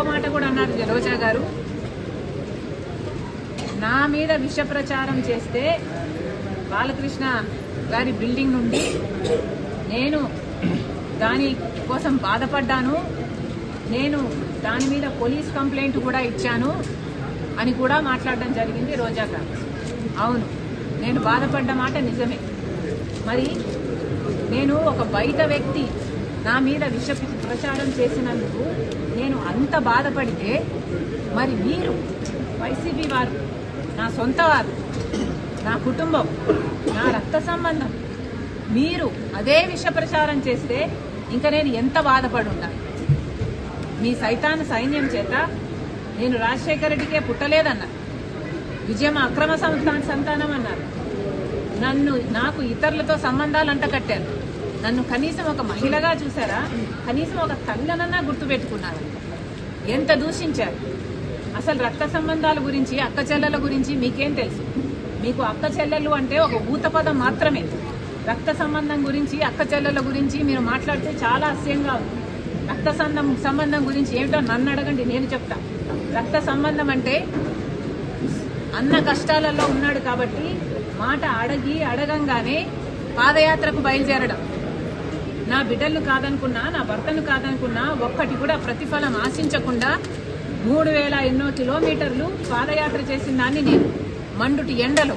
ఇంకో మాట కూడా అన్నారు రోజా గారు, నా మీద విష ప్రచారం చేస్తే బాలకృష్ణ గారి బిల్డింగ్ నుండి నేను దాని కోసం బాధపడ్డాను, నేను దాని మీద పోలీస్ కంప్లైంట్ కూడా ఇచ్చాను అని కూడా మాట్లాడడం జరిగింది రోజా గారు. అవును, నేను బాధపడ్డ మాట నిజమే. మరి నేను ఒక బయట వ్యక్తి నా మీద విష ప్రచారం చేసినందుకు నేను అంత బాధపడితే, మరి మీరు వైసీపీ వారు, నా సొంత వారు, నా కుటుంబం, నా రక్త సంబంధం, మీరు అదే విష ప్రచారం చేస్తే ఇంకా నేను ఎంత బాధపడి ఉండాలి? మీ సైతాన్ సైన్యం చేత నేను రాజశేఖర రెడ్డికే పుట్టలేదన్నారు, విజయం అక్రమ సంతానం అన్నారు, నాకు ఇతరులతో సంబంధాలు అంటకట్టారు, నన్ను కనీసం ఒక మహిళగా చూసారా, కనీసం ఒక తల్లనన్నా గుర్తుపెట్టుకున్నారు, ఎంత దూషించారు. అసలు రక్త సంబంధాల గురించి, అక్క చెల్లెల గురించి మీకేం తెలుసు? మీకు అక్క చెల్లెలు అంటే ఒక ఊత పదం మాత్రమే. రక్త సంబంధం గురించి, అక్క చెల్లెల గురించి మీరు మాట్లాడితే చాలా అసహ్యంగా ఉంది. రక్త సంబంధం గురించి ఏమిటో నన్ను అడగండి, నేను చెప్తా. రక్త సంబంధం అంటే అన్న కష్టాలలో ఉన్నాడు కాబట్టి మాట అడగంగానే పాదయాత్రకు బయలుదేరడం. నా బిడ్డలను కాదనుకున్నా, నా భర్తను కాదనుకున్నా, ఒక్కటి కూడా ప్రతిఫలం ఆశించకుండా 3000 ఎన్నో కిలోమీటర్లు పాదయాత్ర చేసిన దాన్ని నేను, మండుటి ఎండలో.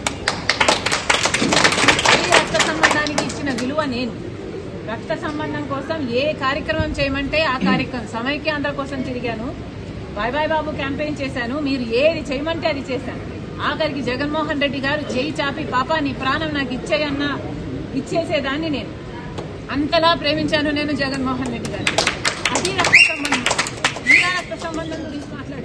ఈ రక్త సంబంధానికి ఇచ్చిన విలువ నేను. రక్త సంబంధం కోసం ఏ కార్యక్రమం చేయమంటే ఆ కార్యక్రమం, సమైక్యాంధ్ర కోసం తిరిగాను, బాయ్ బాబు క్యాంపెయిన్ చేశాను, మీరు ఏది చేయమంటే అది చేశాను. ఆఖరికి జగన్మోహన్ రెడ్డి గారు చేయి చాపి పాపా నీ ప్రాణం నాకు ఇచ్చేయన్నా ఇచ్చేసేదాన్ని నేను. అంతలా ప్రేమించాను నేను జగన్మోహన్ రెడ్డి గారు. అది రక్త సంబంధం. ఈ రక్త సంబంధం